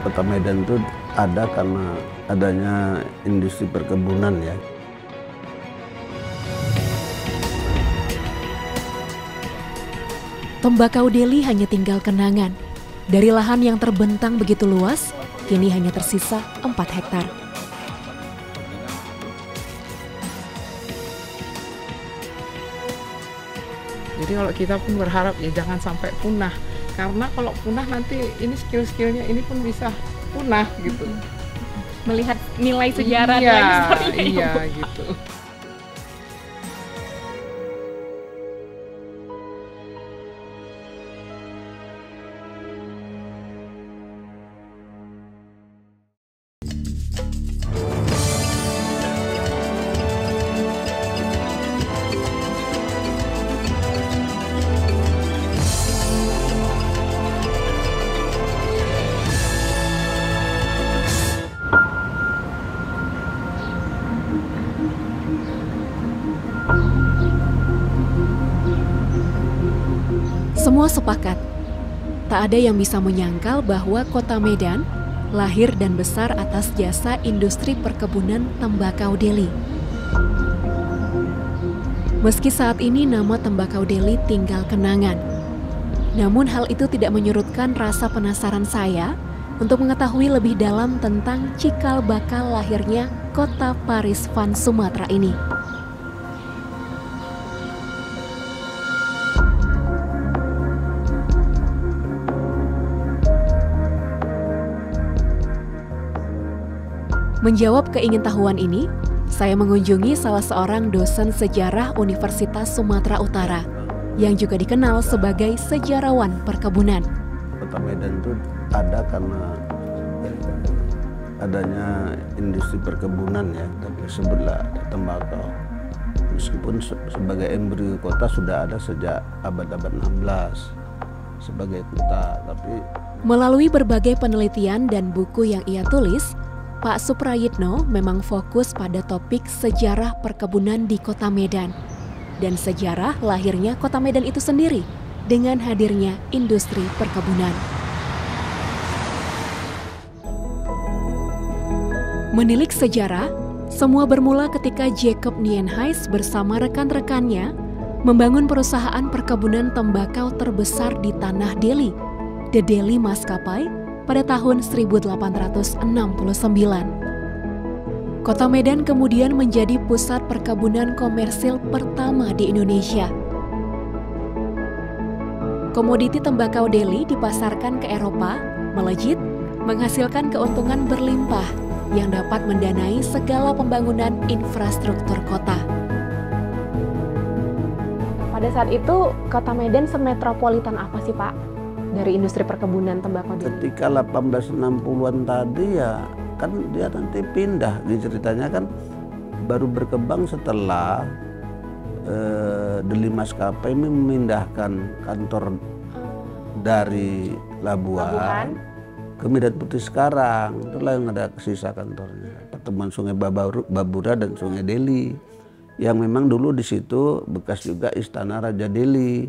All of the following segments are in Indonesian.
Kota Medan itu ada karena adanya industri perkebunan ya. Tembakau Deli hanya tinggal kenangan. Dari lahan yang terbentang begitu luas, kini hanya tersisa 4 hektar. Jadi kalau kita pun berharap ya jangan sampai punah. Karena kalau punah nanti ini skill-skillnya ini pun bisa punah gitu. Melihat nilai sejarah iya, lagi seperti ini. Iya gitu. Semua sepakat, tak ada yang bisa menyangkal bahwa Kota Medan lahir dan besar atas jasa industri perkebunan tembakau Deli. Meski saat ini nama tembakau Deli tinggal kenangan, namun hal itu tidak menyurutkan rasa penasaran saya untuk mengetahui lebih dalam tentang cikal bakal lahirnya Kota Paris Van Sumatera ini. Menjawab keingintahuan ini, saya mengunjungi salah seorang dosen sejarah Universitas Sumatera Utara yang juga dikenal sebagai sejarawan perkebunan. Kota Medan itu ada karena adanya industri perkebunan ya, tapi sebutlah tembakau. Meskipun sebagai embrio kota sudah ada sejak abad-abad 16 sebagai kota, tapi melalui berbagai penelitian dan buku yang ia tulis, Pak Suprayitno memang fokus pada topik sejarah perkebunan di Kota Medan dan sejarah lahirnya Kota Medan itu sendiri dengan hadirnya industri perkebunan. Menilik sejarah, semua bermula ketika Jacob Nienhuys bersama rekan-rekannya membangun perusahaan perkebunan tembakau terbesar di tanah Deli, The Deli Maskapai, pada tahun 1869. Kota Medan kemudian menjadi pusat perkebunan komersil pertama di Indonesia. Komoditi tembakau Deli dipasarkan ke Eropa, melejit, menghasilkan keuntungan berlimpah yang dapat mendanai segala pembangunan infrastruktur kota. Pada saat itu, Kota Medan semetropolitan apa sih, Pak? Dari industri perkebunan tembakau Deli? ketika 1860-an tadi ya kan dia nanti pindah, ceritanya kan baru berkembang setelah Deli Maskapai memindahkan kantor dari Labuan ke Medan Putih sekarang. Itulah yang ada sisa kantornya, pertemuan Sungai Babura dan Sungai Deli, yang memang dulu di situ bekas juga Istana Raja Deli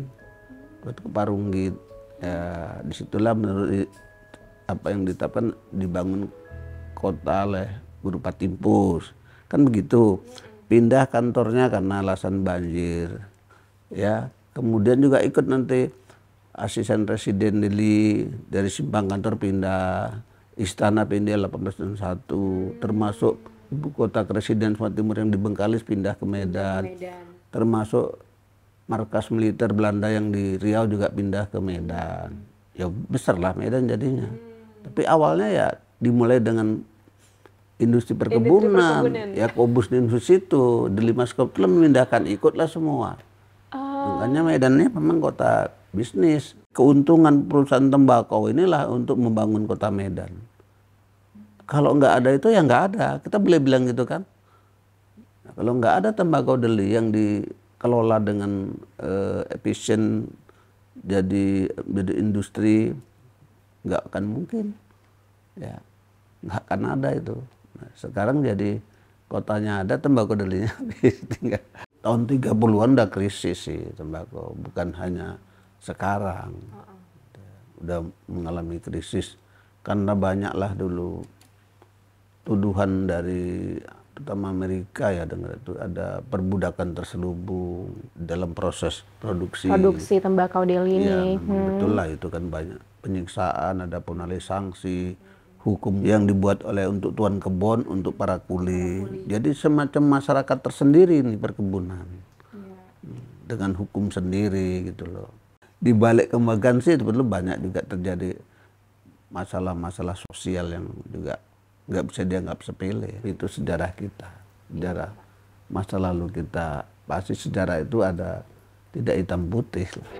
buat Keparunggit. Ya, disitulah menurut apa yang ditetapkan dibangun kota oleh Guru Patimpus. Kan begitu. Pindah kantornya karena alasan banjir. Ya, kemudian juga ikut nanti asisten residen Deli, dari simpang kantor pindah, istana pindah 1861, termasuk ibu kota residen Sumatera Timur yang di Bengkalis pindah ke Medan. Termasuk markas militer Belanda yang di Riau juga pindah ke Medan. Ya besar lah Medan jadinya. Tapi awalnya ya dimulai dengan industri perkebunan. Ya Kobusninsus itu, Deli Maskapai memindahkan, ikutlah semua. Makanya Medan ini memang kota bisnis. Keuntungan perusahaan tembakau inilah untuk membangun kota Medan. Kalau nggak ada itu ya nggak ada. Kita boleh bilang gitu kan. Nah, kalau nggak ada tembakau Deli yang dikelola dengan efisien jadi industri, nggak akan mungkin, ya nggak akan ada itu. Nah, sekarang jadi kotanya ada, tembakau Delinya tinggal. Tahun 30-an udah krisis sih tembakau, bukan hanya sekarang. Udah mengalami krisis Karena banyaklah dulu tuduhan dari terutama Amerika ya, dengan itu ada perbudakan terselubung dalam proses produksi tembakau Delhi ya, ini. Betul lah, itu kan banyak penyiksaan, ada penalih sanksi, hukum yang dibuat oleh untuk tuan kebun, untuk para kuli. Jadi semacam masyarakat tersendiri nih perkebunan, dengan hukum sendiri gitu loh. Di balik kembagan sih sebetulnya banyak juga terjadi masalah-masalah sosial yang juga nggak bisa dianggap sepele. Itu sejarah kita, sejarah masa lalu kita. Pasti sejarah itu ada, tidak hitam putih lah.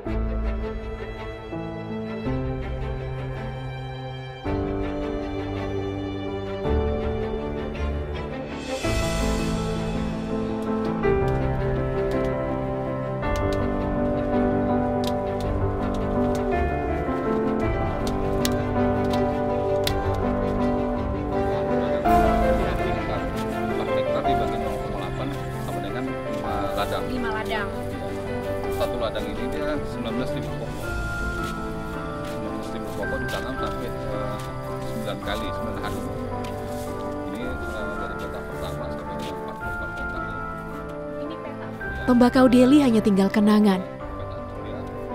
Ladang. 5 ladang. Satu ladang ini dia 19.000 pokok. 19.000 pokok ditanam sampai 9 kali, 9 hari. Ini dari kota pertama sampai dengan 44 kota. Tembakau Delhi hanya tinggal kenangan.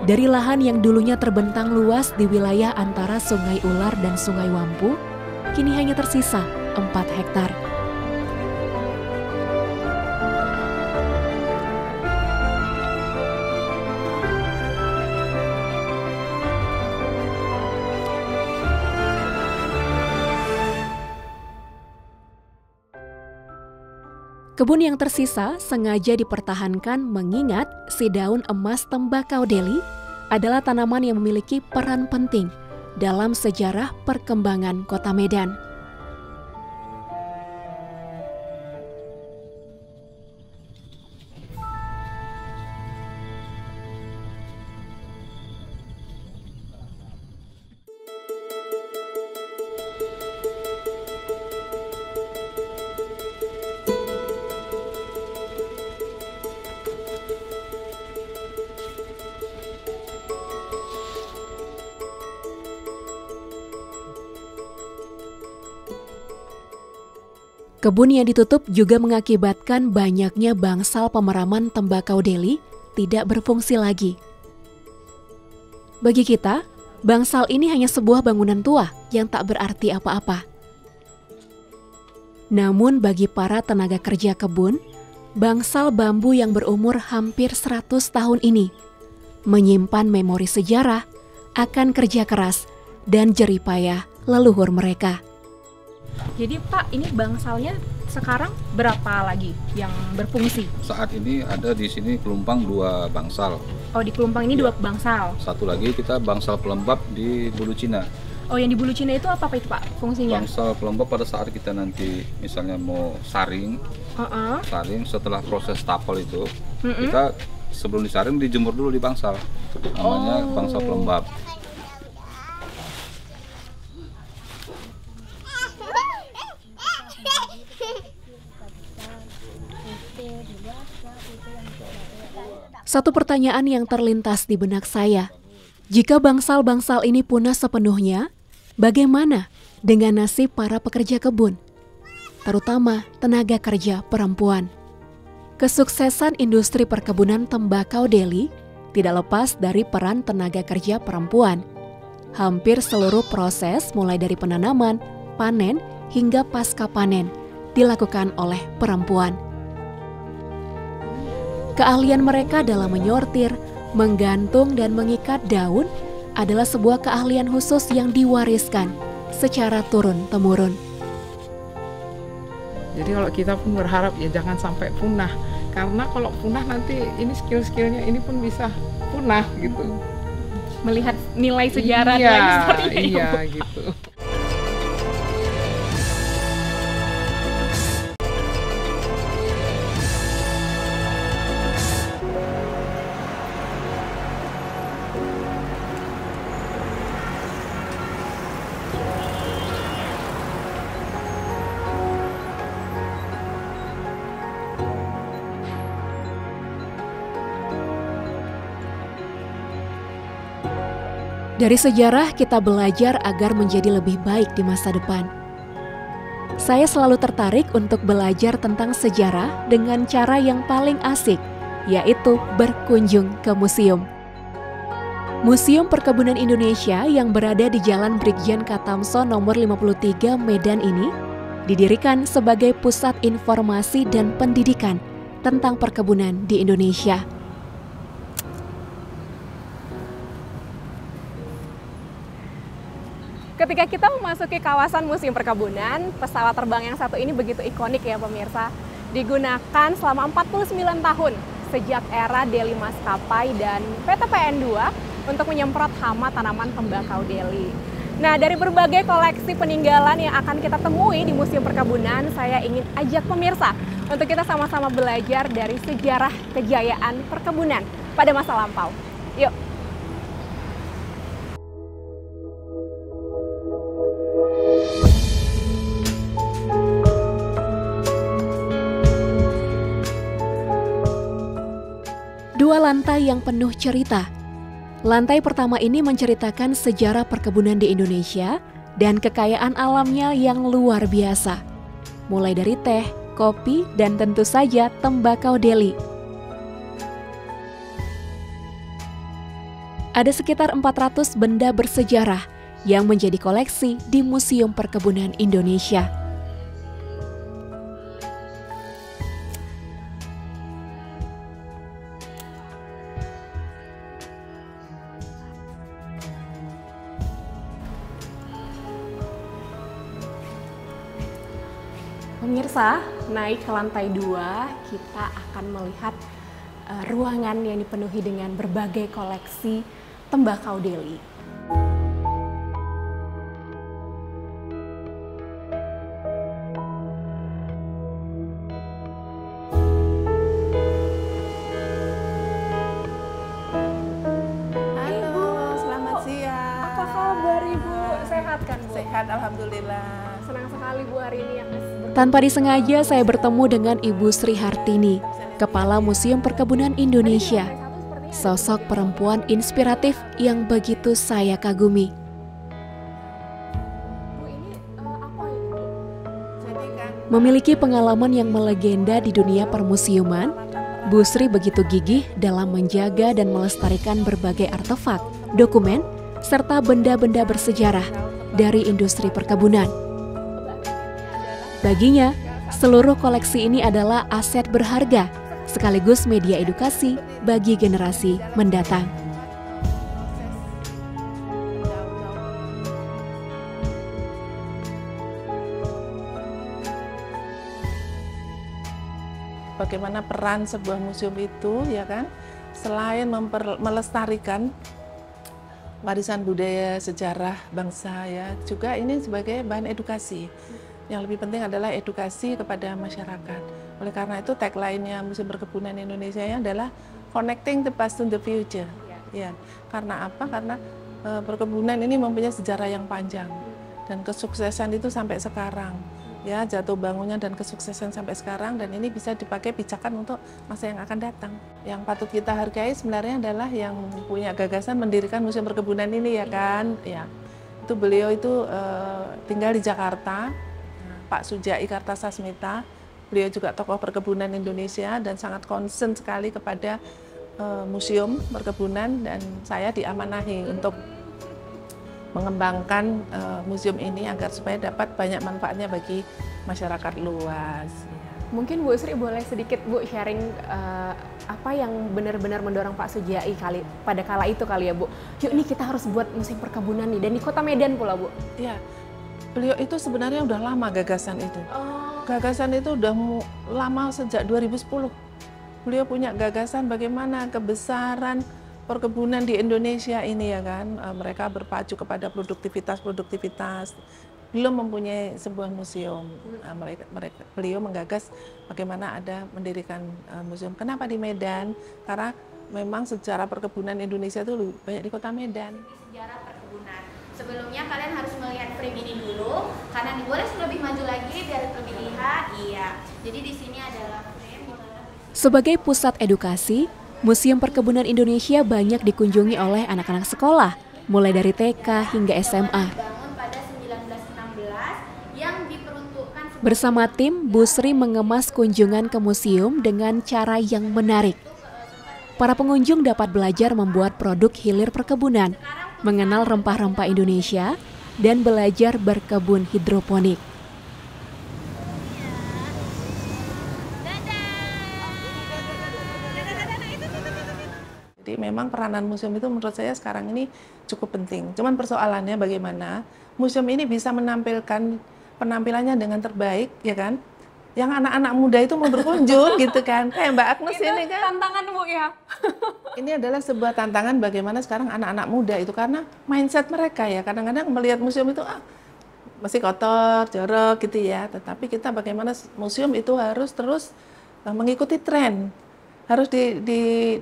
Dari lahan yang dulunya terbentang luas di wilayah antara Sungai Ular dan Sungai Wampu, kini hanya tersisa 4 hektar. Kebun yang tersisa sengaja dipertahankan mengingat si daun emas tembakau Delhi adalah tanaman yang memiliki peran penting dalam sejarah perkembangan kota Medan. Kebun yang ditutup juga mengakibatkan banyaknya bangsal pemeraman tembakau Delhi tidak berfungsi lagi. Bagi kita, bangsal ini hanya sebuah bangunan tua yang tak berarti apa-apa. Namun bagi para tenaga kerja kebun, bangsal bambu yang berumur hampir 100 tahun ini menyimpan memori sejarah akan kerja keras dan jeripayah leluhur mereka. Jadi Pak, ini bangsalnya sekarang berapa lagi yang berfungsi? Saat ini ada di sini Kelumpang 2 bangsal. Oh, di Kelumpang ini 2 bangsal. Satu lagi kita bangsal pelembab di Bulu Cina. Oh, yang di Bulu Cina itu apa itu Pak fungsinya? Bangsal pelembab pada saat kita nanti misalnya mau saring, saring setelah proses tapel itu, kita sebelum disaring dijemur dulu di bangsal. Namanya bangsal pelembab. Satu pertanyaan yang terlintas di benak saya, jika bangsal-bangsal ini punah sepenuhnya, bagaimana dengan nasib para pekerja kebun, terutama tenaga kerja perempuan? Kesuksesan industri perkebunan tembakau Delhi tidak lepas dari peran tenaga kerja perempuan. Hampir seluruh proses mulai dari penanaman, panen, hingga pasca panen dilakukan oleh perempuan. Keahlian mereka dalam menyortir, menggantung, dan mengikat daun adalah sebuah keahlian khusus yang diwariskan secara turun-temurun. Jadi kalau kita pun berharap ya jangan sampai punah. Karena kalau punah nanti ini skill-skillnya ini pun bisa punah gitu. Melihat nilai sejarah dan historinya. Iya gitu. Dari sejarah kita belajar agar menjadi lebih baik di masa depan. Saya selalu tertarik untuk belajar tentang sejarah dengan cara yang paling asik, yaitu berkunjung ke museum. Museum Perkebunan Indonesia yang berada di Jalan Brigjen Katamso nomor 53 Medan ini didirikan sebagai pusat informasi dan pendidikan tentang perkebunan di Indonesia. Ketika kita memasuki kawasan Museum Perkebunan, pesawat terbang yang satu ini begitu ikonik ya pemirsa. Digunakan selama 49 tahun sejak era Delhi Maskapai dan PT PN 2 untuk menyemprot hama tanaman tembakau Delhi. Nah, dari berbagai koleksi peninggalan yang akan kita temui di Museum Perkebunan, saya ingin ajak pemirsa untuk kita sama-sama belajar dari sejarah kejayaan perkebunan pada masa lampau. Yuk! Dua lantai yang penuh cerita. Lantai pertama ini menceritakan sejarah perkebunan di Indonesia dan kekayaan alamnya yang luar biasa. Mulai dari teh, kopi, dan tentu saja tembakau Delhi. Ada sekitar 400 benda bersejarah yang menjadi koleksi di Museum Perkebunan Indonesia. Pemirsa, naik ke lantai 2, kita akan melihat ruangan yang dipenuhi dengan berbagai koleksi tembakau Delhi. Halo, selamat siang. Apa kabar Ibu? Sehat kan Bu? Sehat, alhamdulillah. Senang sekali Bu hari ini yang Tanpa disengaja saya bertemu dengan Ibu Sri Hartini, Kepala Museum Perkebunan Indonesia. Sosok perempuan inspiratif yang begitu saya kagumi. Memiliki pengalaman yang melegenda di dunia permusiuman, Bu Sri begitu gigih dalam menjaga dan melestarikan berbagai artefak, dokumen, serta benda-benda bersejarah dari industri perkebunan. Baginya, seluruh koleksi ini adalah aset berharga, sekaligus media edukasi bagi generasi mendatang. Bagaimana peran sebuah museum itu, ya kan? Selain melestarikan warisan budaya sejarah bangsa, ya, juga ini sebagai bahan edukasi. Yang lebih penting adalah edukasi kepada masyarakat. Oleh karena itu tagline-nya Museum Perkebunan Indonesia adalah Connecting the Past to the Future. Ya, karena apa? Karena perkebunan ini mempunyai sejarah yang panjang dan kesuksesan itu sampai sekarang. Ya, jatuh bangunnya dan kesuksesan sampai sekarang, dan ini bisa dipakai pijakan untuk masa yang akan datang. Yang patut kita hargai sebenarnya adalah yang punya gagasan mendirikan Museum Perkebunan ini, ya kan? Ya, itu beliau itu tinggal di Jakarta. Pak Sujai Kartasasmita, beliau juga tokoh perkebunan Indonesia dan sangat concern sekali kepada museum perkebunan, dan saya diamanahi untuk mengembangkan museum ini agar supaya dapat banyak manfaatnya bagi masyarakat luas. Mungkin Bu Sri boleh sedikit Bu sharing apa yang benar-benar mendorong Pak Sujai pada kala itu kali ya Bu. Yuk nih kita harus buat museum perkebunan nih, dan di Kota Medan pula Bu. Ya. Beliau itu sebenarnya udah lama gagasan itu. Gagasan itu udah lama sejak 2010. Beliau punya gagasan bagaimana kebesaran perkebunan di Indonesia ini, ya kan. Mereka berpacu kepada produktivitas. Belum mempunyai sebuah museum. Beliau menggagas bagaimana ada mendirikan museum. Kenapa di Medan? Karena memang sejarah perkebunan Indonesia itu lebih banyak di Kota Medan. Sejarah perkebunan. Sebelumnya kalian harus melihat frame ini dulu, karena boleh lebih maju lagi biar lebih lihat. Iya. Jadi di sini adalah frame. Sebagai pusat edukasi, Museum Perkebunan Indonesia banyak dikunjungi oleh anak-anak sekolah, mulai dari TK hingga SMA. Dibangun pada 1916 yang diperuntukkan Bersama tim, Bu Sri mengemas kunjungan ke museum dengan cara yang menarik. Para pengunjung dapat belajar membuat produk hilir perkebunan, mengenal rempah-rempah Indonesia, dan belajar berkebun hidroponik. Jadi memang peranan museum itu menurut saya sekarang ini cukup penting. Cuman persoalannya bagaimana museum ini bisa menampilkan penampilannya dengan terbaik, ya kan? Yang anak-anak muda itu mau berkunjung gitu kan. Kayak Mbak Agnes ini kan. Tantangan Bu ya. Ini adalah sebuah tantangan bagaimana sekarang anak-anak muda itu karena mindset mereka ya. Kadang-kadang melihat museum itu masih kotor, jorok gitu ya. Tetapi kita bagaimana museum itu harus terus mengikuti tren. Harus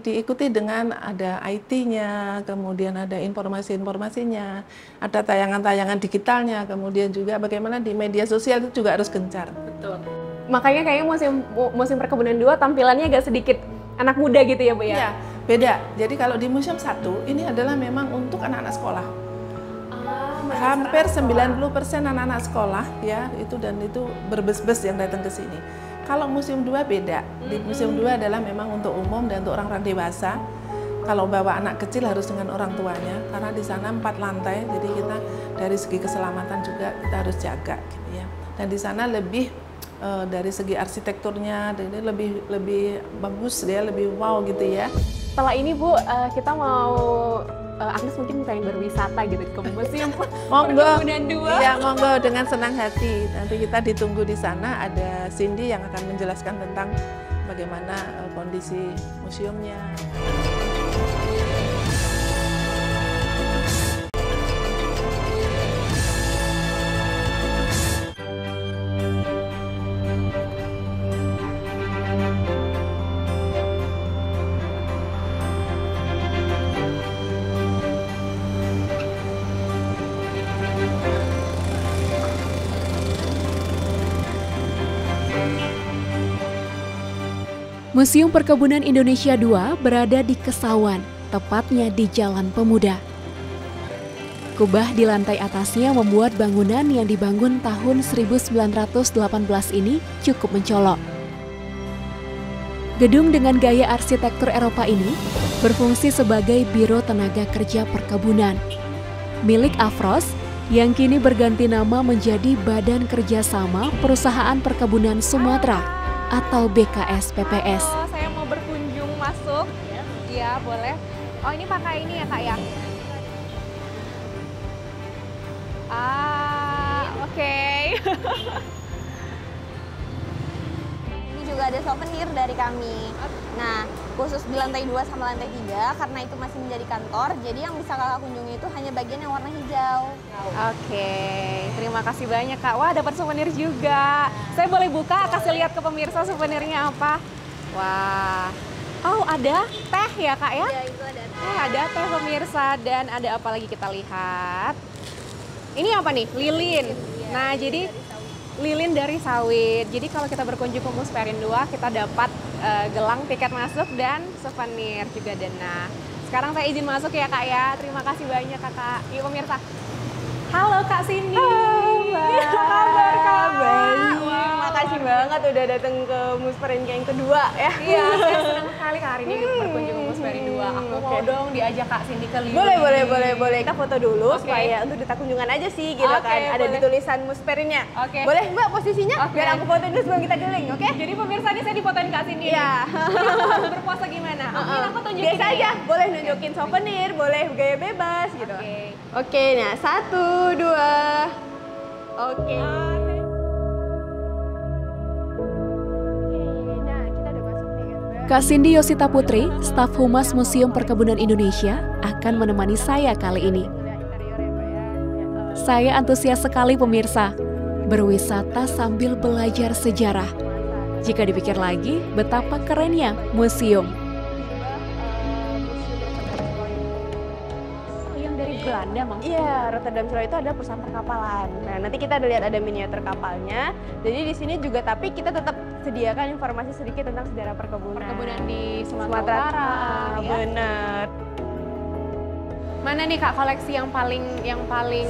diikuti dengan ada IT-nya, kemudian ada informasi-informasinya, ada tayangan-tayangan digitalnya, kemudian juga bagaimana di media sosial itu juga harus gencar. Betul. Makanya kayaknya museum perkebunan 2 tampilannya agak sedikit anak muda gitu ya Bu ya? Iya, beda. Jadi kalau di museum 1 ini adalah memang untuk anak-anak sekolah. Hampir 90% anak-anak sekolah ya itu dan itu berbes-bes yang datang ke sini. Kalau museum 2 beda. Di museum 2 adalah memang untuk umum dan untuk orang-orang dewasa. Kalau bawa anak kecil harus dengan orang tuanya karena di sana 4 lantai. Jadi kita dari segi keselamatan juga kita harus jaga gitu ya. Dan di sana lebih dari segi arsitekturnya jadi lebih bagus dia, lebih wow gitu ya. Setelah ini Bu, kita mau Agnes mungkin pengen berwisata gitu ke museum perkebunan 2. Iya, monggo dengan senang hati. Nanti kita ditunggu di sana, ada Cindy yang akan menjelaskan tentang bagaimana kondisi museumnya. Museum Perkebunan Indonesia 2 berada di Kesawan, tepatnya di Jalan Pemuda. Kubah di lantai atasnya membuat bangunan yang dibangun tahun 1918 ini cukup mencolok. Gedung dengan gaya arsitektur Eropa ini berfungsi sebagai Biro Tenaga Kerja Perkebunan, milik Afros yang kini berganti nama menjadi Badan Kerjasama Perusahaan Perkebunan Sumatera atau BKS PPS. Halo, saya mau berkunjung masuk. Iya, boleh. Oh, ini pakai ini ya, Kak ya? Oke. Ini juga ada souvenir dari kami. Nah, khusus di lantai 2 sama lantai 3 karena itu masih menjadi kantor, jadi yang bisa Kakak kunjungi itu hanya bagian yang warna hijau. Oke, terima kasih banyak Kak. Wah, dapat souvenir juga. Saya boleh buka, kasih lihat ke pemirsa souvenirnya apa? Wah, oh ada teh ya Kak ya? Ya, itu ada teh. Oh, ada teh pemirsa dan ada apa lagi kita lihat? Ini apa nih? Lilin. Nah, jadi lilin dari sawit. Jadi kalau kita berkunjung ke Musperin 2, kita dapat gelang tiket masuk dan souvenir juga dana. Sekarang saya izin masuk ya Kak ya. Terima kasih banyak Kakak. Yuk pemirsa. Halo Kak Cindy. Halo, Apa kabar Kak? Baik. Wow. Makasih banget udah datang ke Musperin yang kedua ya. Iya, saya senang sekali Kak hari ini berkunjung ke Musperin 2. Aku mau dong diajak Kak Cindy keliling. Boleh. Kita foto dulu supaya untuk data kunjungan aja sih gitu Oke, kan. Ada boleh. di tulisan Musperinnya. Oke. Boleh Mbak posisinya? Oke. Biar aku foto dulu sebelum kita keliling, oke? Jadi pemirsa ini saya difotoin Kak Cindy. Iya. Jadi aku harus berpuasa gimana? Mungkin aku tunjukin Biasa ini aja, ya. boleh nunjukin souvenir, boleh gaya bebas gitu. Oke. Oke, nah 1, 2. Oke. Nah, kita udah masuk nih kan, Mbak. Kak Cindy Yosita Putri, staf Humas Museum Perkebunan Indonesia, akan menemani saya kali ini. Saya antusias sekali pemirsa, berwisata sambil belajar sejarah. Jika dipikir lagi, betapa kerennya museum. Yang dari Belanda maksudnya? Iya, Rotterdam Slow itu ada perusahaan perkapalan. Nah, nanti kita lihat ada miniatur kapalnya. Jadi di sini juga tapi kita tetap sediakan informasi sedikit tentang sejarah perkebunan. Perkebunan di Sumatera Utara. Ya. Benar. Mana nih Kak koleksi yang paling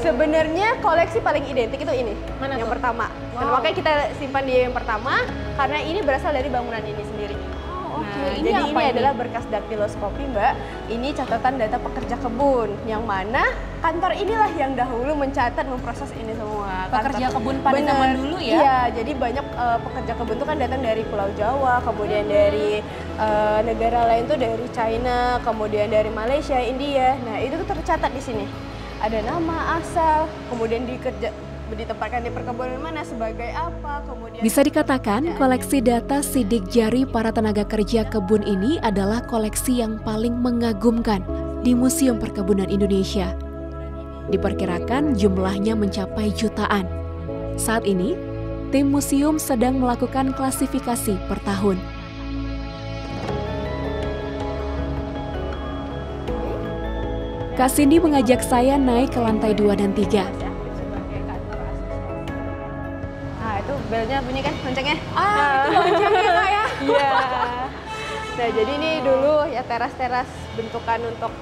Sebenarnya koleksi paling identik itu ini. Mana yang tuh? pertama. Wow. Dan makanya kita simpan di yang pertama karena ini berasal dari bangunan ini sendiri. oke. Nah, Ini jadi apa ini ini? adalah berkas daktiloskopi, Mbak. Ini catatan data pekerja kebun, yang mana kantor inilah yang dahulu mencatat, memproses ini semua. Pekerja kebun pada Bener. zaman dulu ya? Iya, jadi banyak pekerja kebun itu kan datang dari Pulau Jawa, kemudian dari negara lain tuh dari China, kemudian dari Malaysia, India. Nah, itu tuh tercatat di sini. Ada nama, asal, kemudian ditempatkan di perkebunan mana, sebagai apa, kemudian... Bisa dikatakan koleksi data sidik jari para tenaga kerja kebun ini adalah koleksi yang paling mengagumkan di Museum Perkebunan Indonesia. Diperkirakan jumlahnya mencapai jutaan. Saat ini, tim museum sedang melakukan klasifikasi per tahun. Kak Cindy mengajak saya naik ke lantai 2 dan 3. Nah, itu belnya bunyi kan, loncengnya? Itu loncengnya Kak ya? Iya. Nah, jadi ini dulu ya teras-teras bentukan untuk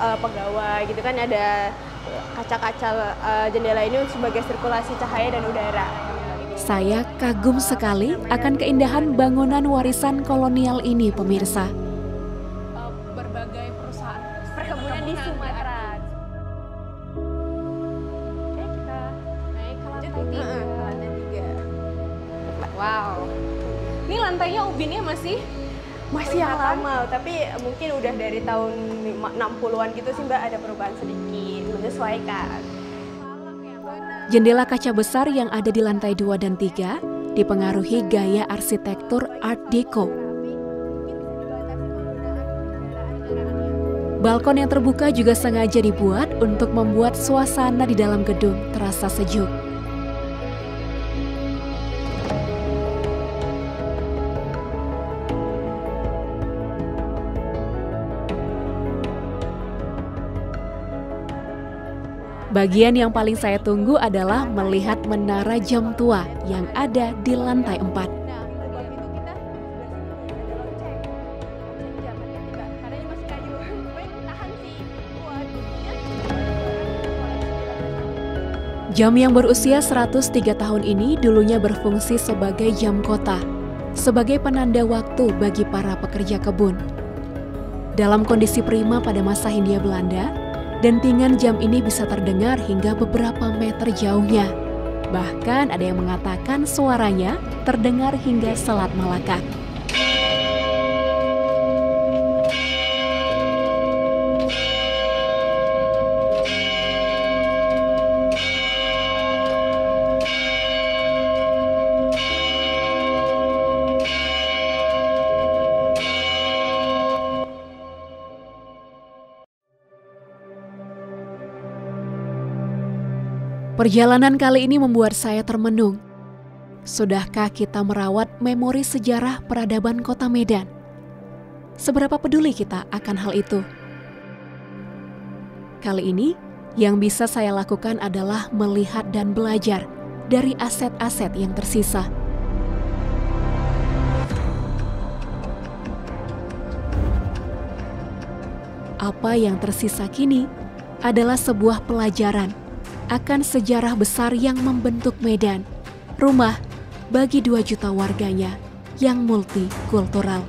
pegawai gitu kan, ada kaca-kaca jendela ini sebagai sirkulasi cahaya dan udara. Saya kagum sekali akan keindahan bangunan warisan kolonial ini, pemirsa. Berbagai perusahaan Perkebunan di Sumatera. Oke, kita naik ke lantai lanjut 3. ke lantai 3. Wow. Ini lantainya ubinnya masih Yang lama, tapi mungkin udah dari tahun 60-an gitu sih Mbak, ada perubahan sedikit, menyesuaikan. Jendela kaca besar yang ada di lantai 2 dan 3 dipengaruhi gaya arsitektur Art Deco. Balkon yang terbuka juga sengaja dibuat untuk membuat suasana di dalam gedung terasa sejuk. Bagian yang paling saya tunggu adalah melihat menara jam tua yang ada di lantai 4. Nah, di bawah itu kita ada lonceng jam juga, karena ini masih kayu, supaya tahan sih kuat. Jam yang berusia 103 tahun ini dulunya berfungsi sebagai jam kota, sebagai penanda waktu bagi para pekerja kebun. Dalam kondisi prima pada masa Hindia Belanda, dentingan jam ini bisa terdengar hingga beberapa meter jauhnya. Bahkan ada yang mengatakan suaranya terdengar hingga Selat Malaka. Perjalanan kali ini membuat saya termenung. Sudahkah kita merawat memori sejarah peradaban Kota Medan? Seberapa peduli kita akan hal itu? Kali ini, yang bisa saya lakukan adalah melihat dan belajar dari aset-aset yang tersisa. Apa yang tersisa kini adalah sebuah pelajaran akan sejarah besar yang membentuk Medan, rumah bagi 2 juta warganya yang multikultural.